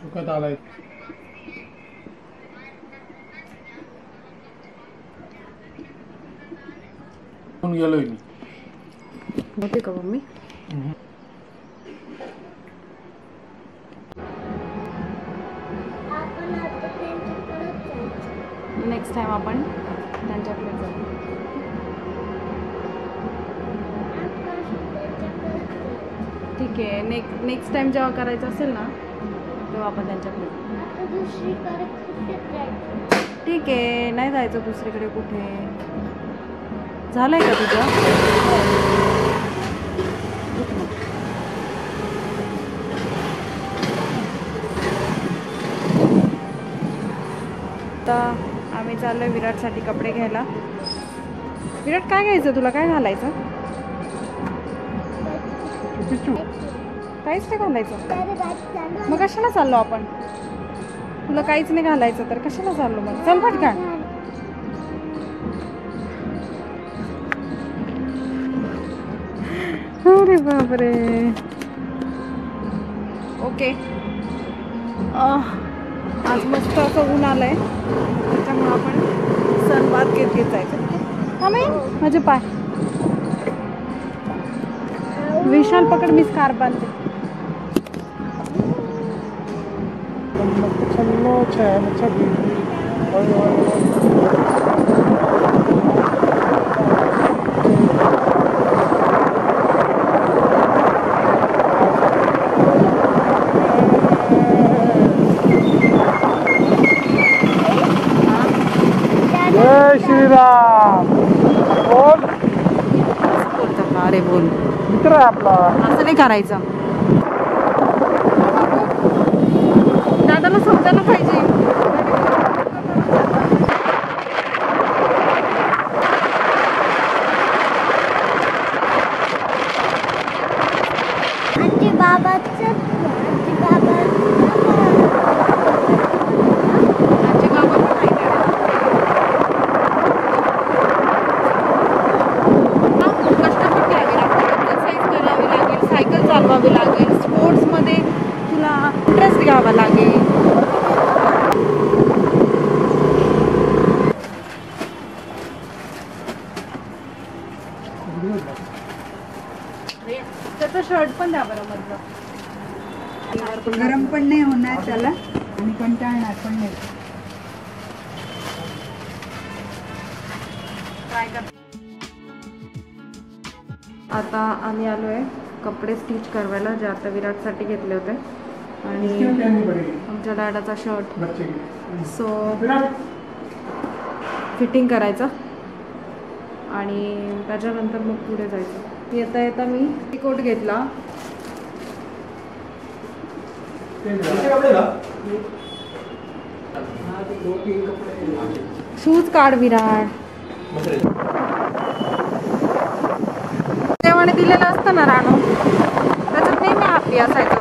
सुकत आलाय. गेलोय मी. होते का मम्मी? नेक्स्ट टाइम आपण त्यांच्याकडे जाऊ. ठीक आहे. नेक्स्ट टाइम जेव्हा करायचं असेल ना तेव्हा आपण त्यांच्याकडे जाऊ. ठीक आहे. नाही जायचं दुसरीकडे कुठे. झालंय का तुझं? आता आम्ही चाललोय विराटसाठी कपडे घ्यायला. विराट काय घ्यायचं तुला? काय घालायचं? काहीच नाही घालायचं. मग कशाला चाललो आपण? तुला काहीच नाही घालायचं तर कशाला चाललो मग? चल पटकन. अरे बापरे. ओके. आज मस्त असं ऊन आलंय त्याच्यामुळे आपण सनबाथ घेत जायचं. हा नाही माझे पाय. विशाल पकड, मी स्कार्फ बांधते. जय श्रीराम. बोल. बोलतो का? अरे बोल. मित्र आहे आपला. असं नाही करायचं. दादाला समजायला पाहिजे. चालवावी लागेल. स्पोर्ट्समध्ये तुला इंटरेस्ट घ्यावा लागेल. त्याचा शर्ट पण द्या बरं मधलं. गरम पण नाही होणार त्याला आणि कंटाळणार पण नाही. ट्राय कर. आता आम्ही आलोय कपडे स्टिच करवायला, जे आता विराटसाठी घेतले होते. आणि आमच्या डॅडाचा शर्ट सो फिटिंग करायचं आणि त्याच्यानंतर मग पुढे जायचं. येता येता मी कोट घेतला. शूज काढ विराट. देवाने दिलेलं असतं ना राणू, त्याच्यात नेहमी हॅपी असायचं.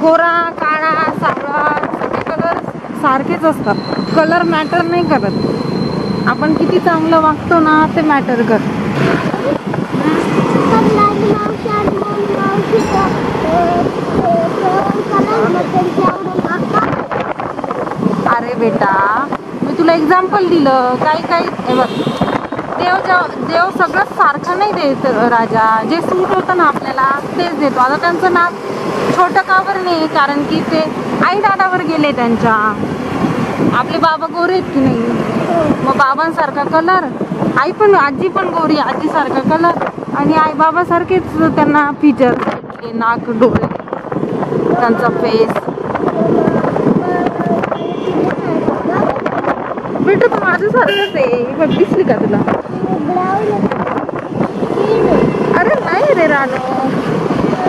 गोरा, काळा, सावळा सगळे कलर सारखेच असतात. कलर मॅटर नाही करत. आपण किती चांगलं वागतो ना ते मॅटर करत. अरे बेटा, मी तुला एक्झाम्पल दिलं. काही देव सगळं सारखं नाही देत राजा. जे सूट होतं ना आपल्याला तेच देतो. आता त्यांचं नाव छोटं कावर नाही, कारण की ते आई दादावर गेले त्यांच्या. आपले बाबा गोरे आहेत की नाही, मग बाबांसारखा कलर. आजी पण गोरी, आजीसारखा कलर. आणि आई बाबासारखेच त्यांना फीचर्स, नाक, डोळे, त्यांचा फेस. बेटा तू माझ्यासारखंच आहे. बघ दिसली का तुला? अरे नाही रे रानू,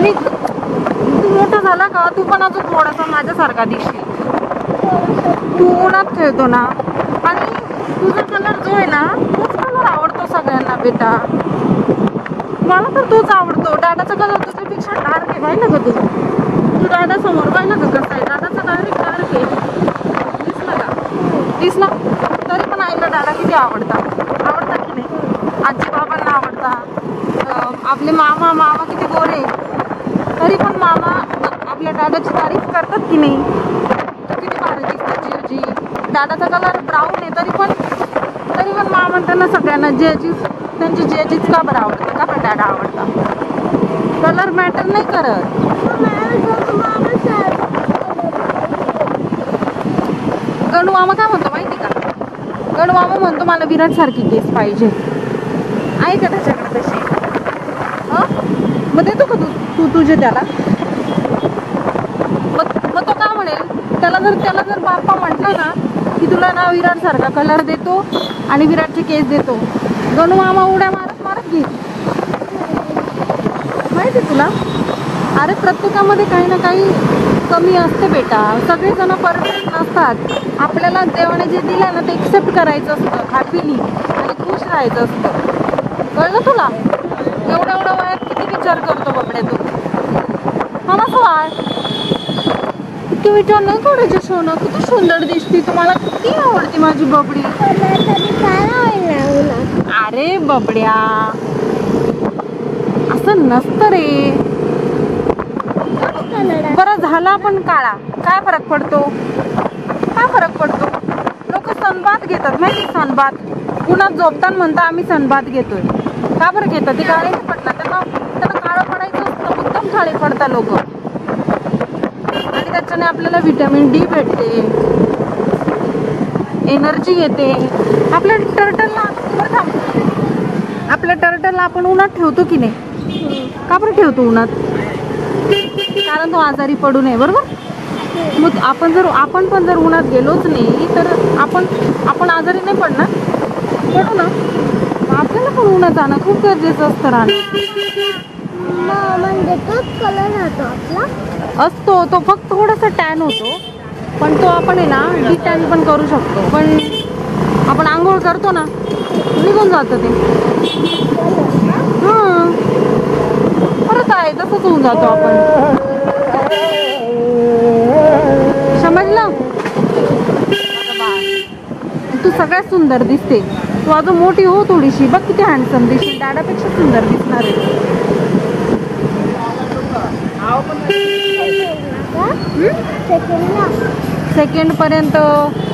मी तू मोठा झाला का तू पण अजून थोडासा माझ्यासारखा दिसशील. तू उन्हात खेळतो ना, आणि तुझा कलर जो आहे ना तोच कलर आवडतो सगळ्यांना बेटा. मला तर तोच आवडतो. दादाचा कलर तुझ्यापेक्षा डार्क आहे. पाहिलं का तू दादा समोर पाहिलं का कसा आहे? दादाचा डायरेक्ट डार्क आहे. दिसला का? दिसला. तरी पण आईला दादा किती आवडतात की नाही? आजी बाबांना आवडतात. आपले मामा किती गोरे, तरी पण मामा आपल्या दादाची तारीफ करतात की नाही? किती भारी दिसते जिजी. दादाचा कलर ब्राऊन आहे तरी पण मामा त्यांना सगळ्यांना त्यांची जेजीच का बरं आवडतं, का बरं दादा आवडता? कलर मॅटर नाही करत. गणू मामा काय म्हणतो माहिती का? गणू मामा म्हणतो मला विराट सारखी केस पाहिजे. आहे का त्याच्याकडे तशी? मग देतो का तू तुझे त्याला? मग तो काय म्हणेल? त्याला जर बाप्पा म्हटलं ना की तुला ना विराट सारखा कलर देतो आणि विराटचे केस देतो, गणू मामा उड्या मारत घेईल. माहिती तुला? अरे प्रत्येकामध्ये काही ना काही कमी असते बेटा. सगळेजण परफेक्ट नसतात. आपल्याला देवाने जे दिलं ना ते एक्सेप्ट करायचं असतं, हॅपीली आणि खुश राहायचं असतं. कळलं तुला? एवढ्या वयात किती विचार करतो बबड्या तू? हा ना सवाल इतके विचार नाही करायचे सोनं. किती सुंदर दिसती, तुम्हाला किती आवडते माझी बबडी. अरे बबड्या असं नसतं रे. बरं झाला पण काळा, काय फरक पडतो? लोक सनबाथ घेतात माहिती? सनबाथ उन्हात झोपताना म्हणता आम्ही सनबाथ घेतोय. का बरं घेतात? ते काळे नाही पडतात, त्यांना काळं पडायचं असतं. मुद्दाम काळे पडतात लोक. आणि त्याच्याने आपल्याला व्हिटॅमिन डी भेटते, एनर्जी येते. आपल्या टर्टलला आपण उन्हात ठेवतो की नाही? का बरं ठेवतो उन्हात? कारण तो आजारी पडू नये, बरोबर? मग आपण पण जर उन्हात गेलोच नाही तर आपण आजारी नाही पडणार, पडू ना. आपल्याला पण उन्हात जाणं खूप गरजेचं असतं. म्हणजे तोच कलर राहतो आपला असतो तो, फक्त थोडासा टॅन होतो, पण तो आपण आहे ना डी टॅन पण करू शकतो. पण आपण आंघोळ करतो ना निघून जातं ते. हां परत आहे तसंच होऊन जातो आपण. समजलं? तू सगळ्यात सुंदर दिसते. तू अजून मोठी हो थोडीशी, बघ किती हँडसम दिसशील. दादापेक्षा सुंदर दिसणार आहे. सेकंड पर्यंत,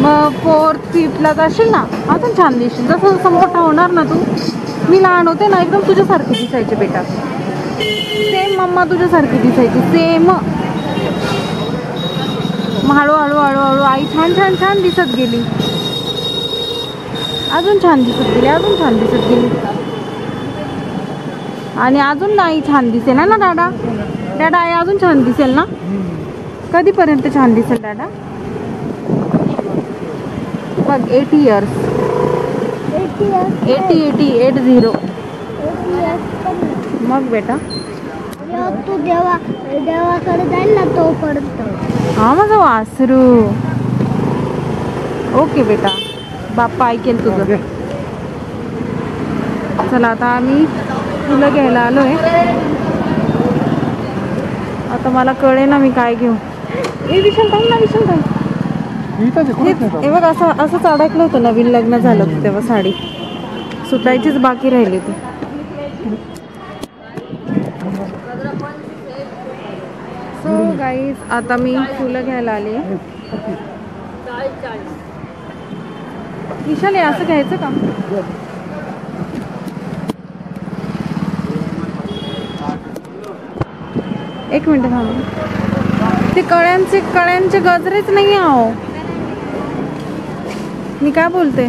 मग फोर्थ फिफ्थला जाशील ना अजून छान दिसशील. जसं जसं मोठा होणार ना तू. मी लहान होते ना एकदम तुझ्यासारखी दिसायचे बेटा. सेम मम्मा तुझ्यासारखी दिसायची, सेम. हळूहळू आई छान दिसत गेली. अजून छान दिसत गेली. आणि अजून आई छान दिसेल ना दादा? आई अजून छान दिसेल ना? कधीपर्यंत छान दिसेल दादा? बघ 80 years. 80. मग बेटा तू देवाकडे जाईल ना तोपर्यंत. हा माझं वासरू. ओके बेटा, बाप्पा ऐकेल तुझं. चला आता आम्ही फुलं घ्यायला आलोय. आता मला कळे ना मी काय घेऊ. विशाल ताई हे बघ असंच अडकलं होतं. नवीन लग्न झालं होतं तेव्हा साडी सुटायचीच बाकी राहिली होती. सो गाईज आता मी फुलं घ्यायला आली. विशाल असं घ्यायचं का? एक मिनिट थांब. ते कळ्यांचे गजरेच नाही आहो. मी काय बोलते,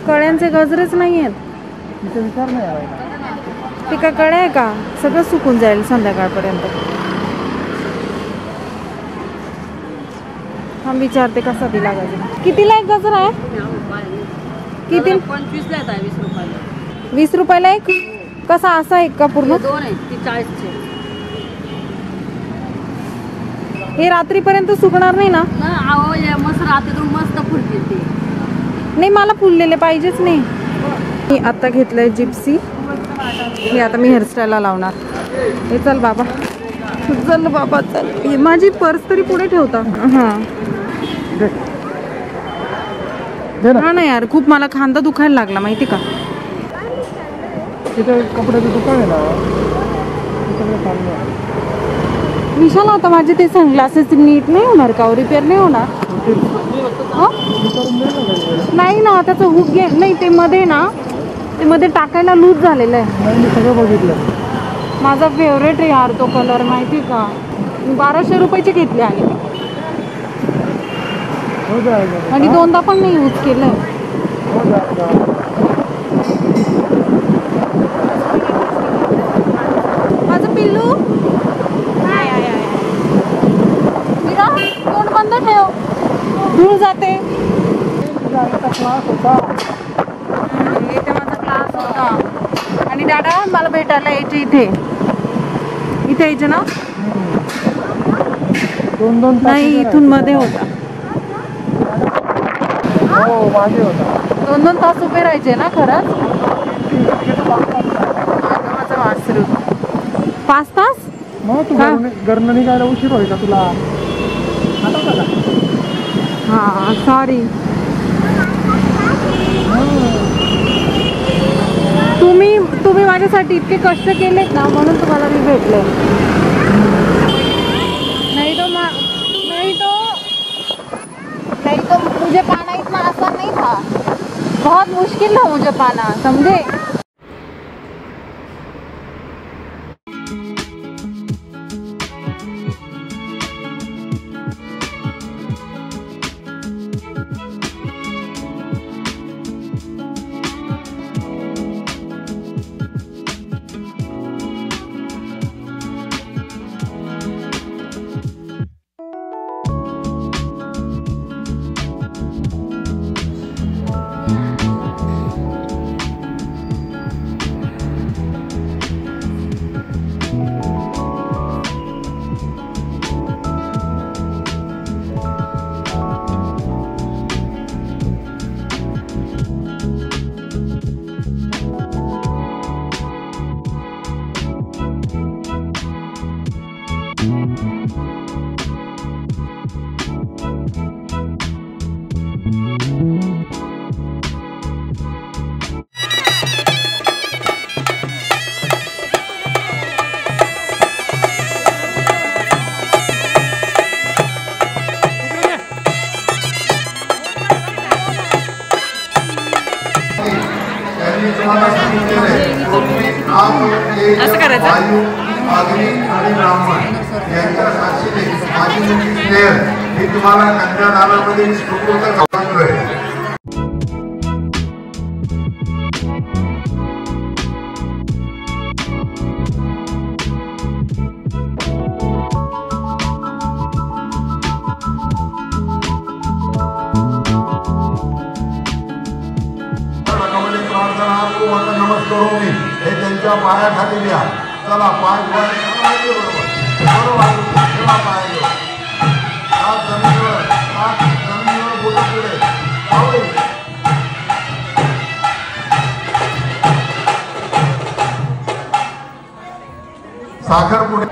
कळ्यांचे गजरेच नाही आहेत. ते काय कळ्या आहे का? सगळं सुकून जाईल संध्याकाळपर्यंत. हा विचारते कसा दिला गजरा. कितीला एक गजरा आहे? किती? 25ला आहे, 20 रुपयाला. 20 रुपयाला एक? कसा असा एक का पूर्ण? 2 आहे, ती 40ची. हे रात्रीपर्यंत सुकणार नाही ना? अहो मस्त रात्रीतून मस्त फुलते ते. नाही मला फुललेले पाहिजेच नाही. मी आता घेतलंय जिप्सी. हे आता मी हेअरस्टाईलला लावणार. हे चल बाबा चल. ही माझी पर्स तरी पुढे ठेवता. हां हा ना यार, खूप मला खांदा दुखायला लागला माहिती का. तिथे कपड्याचं दुकान आहे ना, विशाल आता माझे ते सनग्लासेस नीट नाही होणार का? रिपेअर नाही होणार? नाही ना, त्याचं हुक घे. नाही ते मध्ये ना, ते मध्ये टाकायला लूज झालेलं आहे. मी सगळं बघितलं. माझा फेवरेट आहे यार तो कलर, माहिती का? 1200 रुपयाचे घेतले आणि हो जाएगा. आणि दोनदा पण नाही यूज केलंय. हो जाएगा. माझं पिल्लू मीरा, तोंड बंद ठेव, धूळ जाते. क्लास होता. इथे माझा क्लास होता. आणि दादा मला भेटायला यायचे इथे यायचे ना? 2-2 तास नाही, इथून मध्ये होता. हो मागे होता. 2-2 तास उभे राहायचे ना खरंच? माझं वासरू 5 तास? मग तू का? घरनं निघायला उशीर व्हायचा तुला. हां सॉरी. तुम्ही माझ्यासाठी इतके कष्ट केलेत ना, म्हणून तुम्हाला मी भेटले. नहीं तो मुझे पाना इतना आसान नहीं था. बहुत मुश्किल था मुझे पाना, समझे? असं करायचं आणि ब्राह्मण यांच्या साक्षीने माझी मुलगी स्नेहल मी तुम्हाला कन्या दानामध्ये सुपूर्द करतोय. नमस्कार मी हे त्यांच्या पायाखाली द्या. चला पाय बरोबर पाय जमिनीवर बोट पुढे साखर पुढे.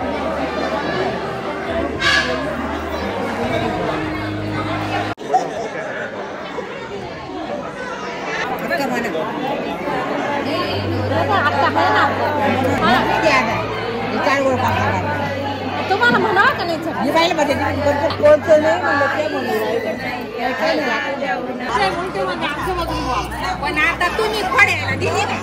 तुम्हाला म्हणा का नाही पण आता तुम्ही फड्याला दिली ना.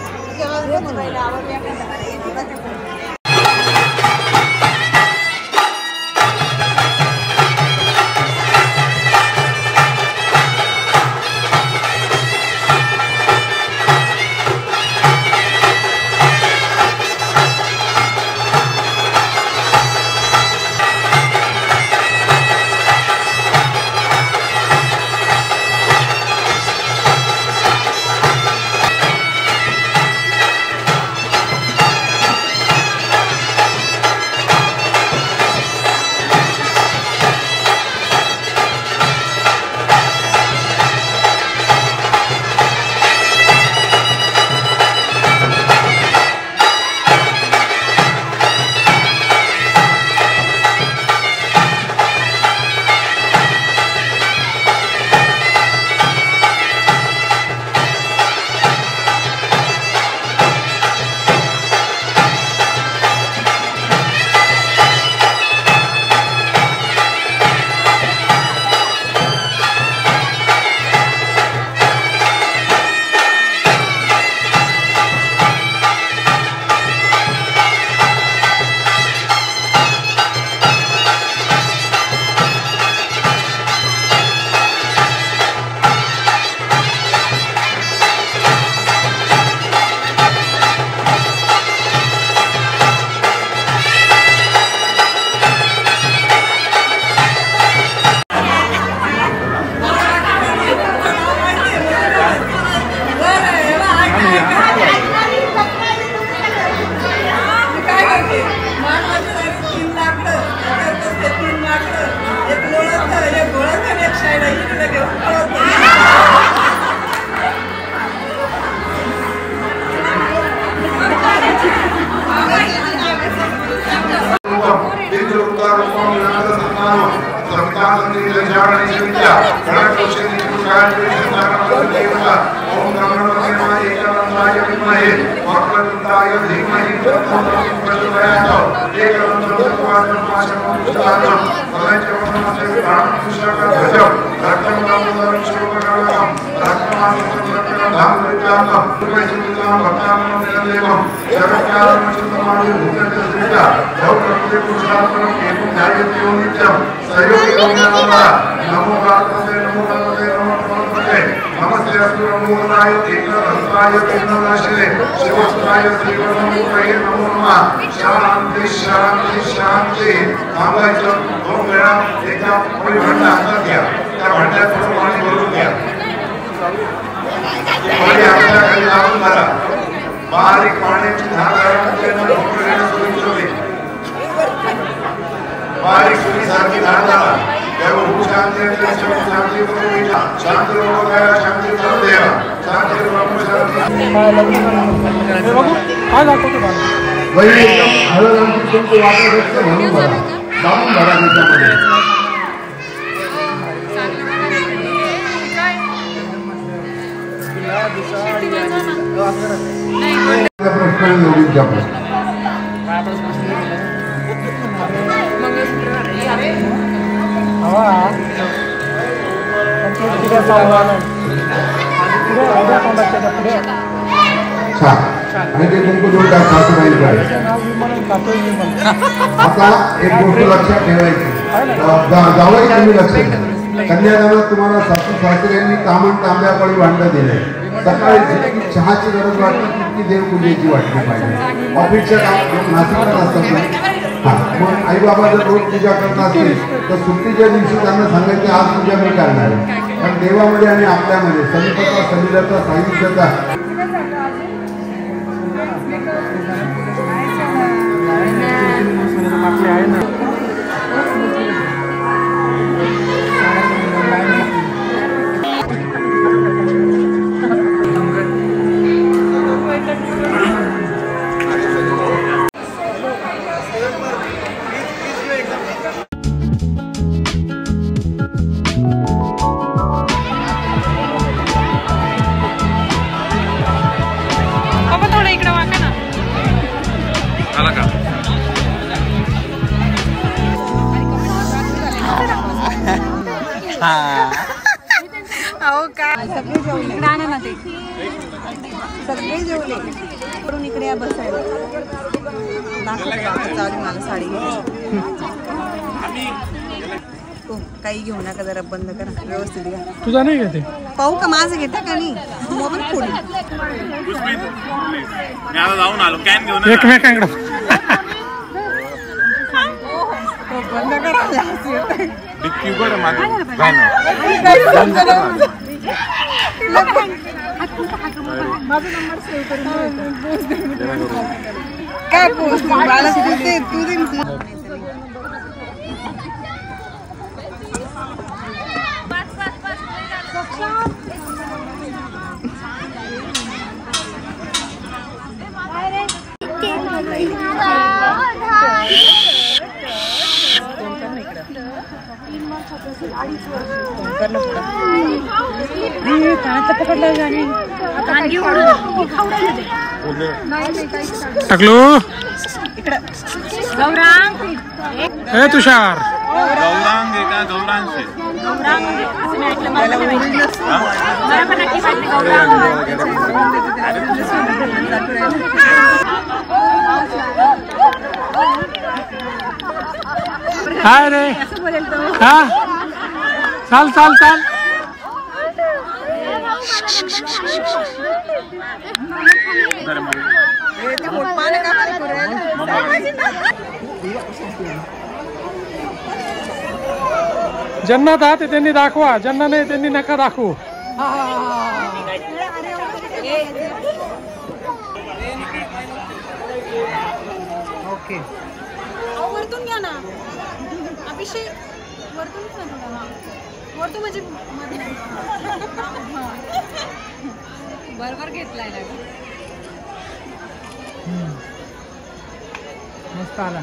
शांति शांति शांति थांबायचं 2 वेळा एकदा कोणी भांडा हातात घ्या त्या भांड्यात थोडं पाणी भरून घ्या पाणी आपल्या खाली लावून धरा बारीक पाण्याची धार बारीक सुरीसारखी धार धरा देव शांती शांती शांती शांती देवा शांती काय दाखवतो बा तुमचं वाटत असतं म्हणून बघा जाऊन भरा त्याच्यामध्ये प्रश्न एवढीच जातो आणि ते कुंकू देऊन टाक सासूबाईंकडे आता एक गोष्ट लक्षात ठेवायची जावई तुम्ही लक्ष कन्यादानात तुम्हाला सासू सासऱ्यांनी तामण तांब्यापळी भांडं दिले सकाळी जितकी चहाची गरज वाटते तितकी देवपूजेची वाटली पाहिजे ऑफिसच्या काम नाशिकला असतात मग आई बाबा जर रोज पूजा करत असतील तर सुट्टीच्या दिवशी त्यांना सांगायचे आज पूजा मी करणार आहे कारण देवामध्ये आणि आपल्यामध्ये समीपता शरीराचा साहित्याचा सगळे जेवले करून इकडे या बसायला चालू मला साडी काही घेऊ नका जरा बंद करा व्यवस्थित घ्या तुझा नाही घेते पाहू का माझं घेता का नाही मोबाईल फोडून जाऊन आलो कॅन घेऊन एकमेकांकडे बंद करा काय पोस्ट मला तू दे टाकलो ए तुषार गौरांग आहे का गौरांग काय रे हा चाल चाल चाल ज्यांना दात त्यांनी दाखवा ज्यांना नाही त्यांनी नका दाखवू ओके वरतून घ्या ना अभिषेक वरतून म्हणजे बरोबर घेतलाय ना. मस्त आला.